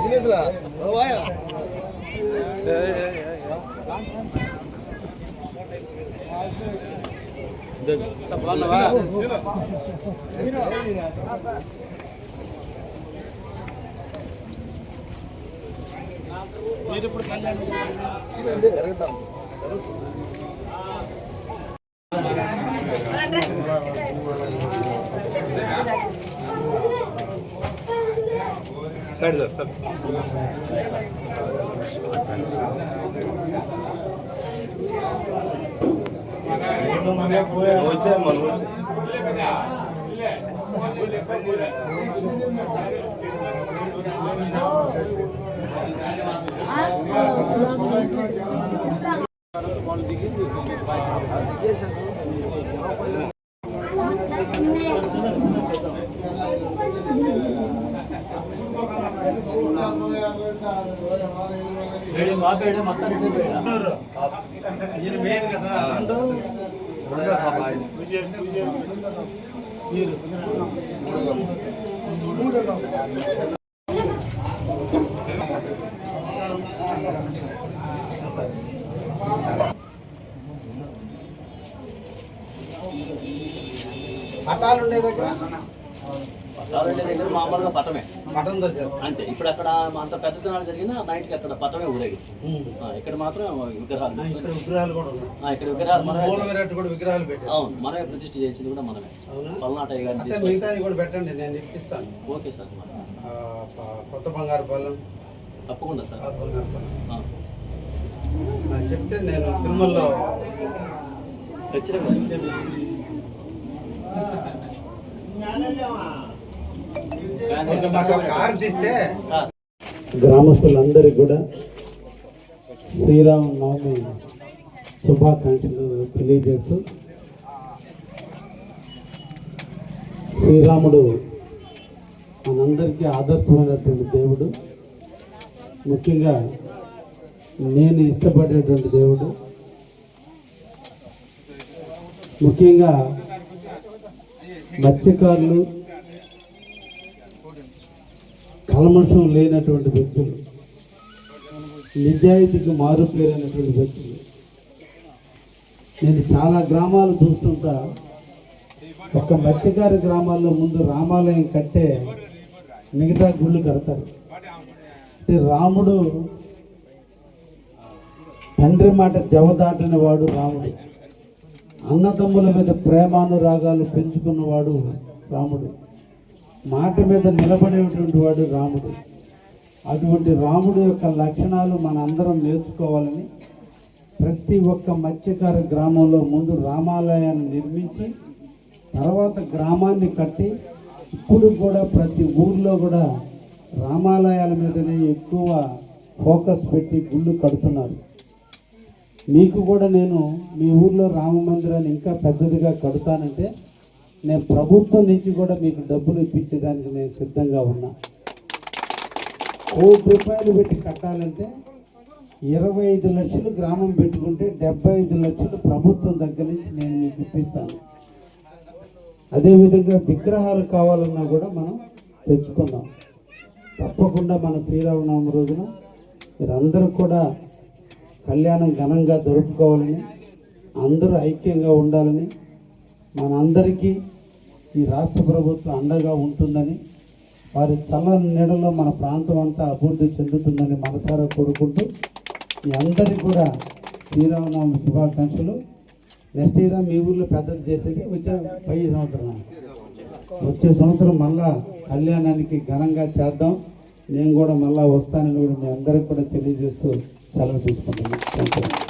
సినేస్లా మీరు ఇప్పుడు జరుగుతాం side sir వచ్చే మనం పటాలు ఉండే దగ్గర మామూలుగా పటమే పటంతో చేస్తాం అంతే. ఇప్పుడు అక్కడ అంత పెద్ద దినాలు జరిగిన నైట్కి అక్కడ పటమే ఊరేగి, ఇక్కడ మాత్రం విగ్రహాలు కూడా ఉన్నాయి. ఇక్కడ విగ్రహాలు కూడా విగ్రహాలు పెట్టారు. అవును, మనమే ప్రతిష్ఠ చేయించింది కూడా మనమే. పల్నాటయ్య గారిని మిగతాది కూడా పెట్టండి, నేను ఇప్పిస్తాను. Okay sir. కొత్త బంగారు పాలెం తప్పకుండా సార్. చెప్తే నేను తిరుమలలో గ్రామస్తులందరికీ కూడా శ్రీరామ నవమి శుభాకాంక్షలు తెలియజేస్తూ, శ్రీరాముడు మనందరికీ ఆదర్శమైనటువంటి దేవుడు, ముఖ్యంగా నేను ఇష్టపడేటువంటి దేవుడు. ముఖ్యంగా మత్స్యకారులు, కల్మషం లేనటువంటి వ్యక్తులు, నిజాయితీకి మారుపేరైనటువంటి వ్యక్తులు. నేను చాలా గ్రామాలు చూస్తుంటా, ఒక మత్స్యకారి గ్రామాల్లో ముందు రామాలయం కట్టే మిగతా గుళ్ళు కడతారు. అంటే రాముడు తండ్రి మాట జవదాటిన వాడు రాముడు. అన్నదమ్ముల మీద ప్రేమానురాగాలు పెంచుకున్నవాడు రాముడు. మాట మీద నిలబడేటువంటి వాడు రాముడు. అటువంటి రాముడు యొక్క లక్షణాలు మనందరం నేర్చుకోవాలని ప్రతి ఒక్క మత్స్యకార గ్రామంలో ముందు రామాలయాన్ని నిర్మించి తర్వాత గ్రామాన్ని కట్టి, ఇప్పుడు కూడా ప్రతి ఊర్లో కూడా రామాలయాల మీదనే ఎక్కువ ఫోకస్ పెట్టి గుళ్ళు కడుతున్నారు. మీకు కూడా నేను మీ ఊర్లో రామ మందిరాన్ని ఇంకా పెద్దదిగా కడతానంటే నేను ప్రభుత్వం నుంచి కూడా మీకు డబ్బులు ఇప్పించేదానికి నేను సిద్ధంగా ఉన్నా. ₹1 పెట్టి కట్టాలంటే 25 లక్షలు గ్రామం పెట్టుకుంటే 75 లక్షలు ప్రభుత్వం దగ్గర నుంచి నేను మీకు ఇప్పిస్తాను. అదేవిధంగా విగ్రహాలు కావాలన్నా కూడా మనం తెచ్చుకుందాం. తప్పకుండా మన శ్రీరామనవమి రోజున మీరందరూ కూడా కళ్యాణం ఘనంగా జరుపుకోవాలని, అందరూ ఐక్యంగా ఉండాలని, మనందరికీ ఈ రాష్ట్ర ప్రభుత్వం అండగా ఉంటుందని, వారి చల్లని నీడలో మన ప్రాంతం అంతా అభివృద్ధి చెందుతుందని మనసారా కోరుకుంటూ, మీ అందరికీ కూడా శ్రీరామనవమి శుభాకాంక్షలు. నెక్స్ట్ ఇయర్ మీ ఊర్లో పెద్దది చేసేది వచ్చే సంవత్సరం మళ్ళా కళ్యాణానికి ఘనంగా చేద్దాం. నేను కూడా మళ్ళా వస్తానని కూడా మీ అందరికి కూడా తెలియజేస్తూ సెలవు తీసుకుంటున్నాను.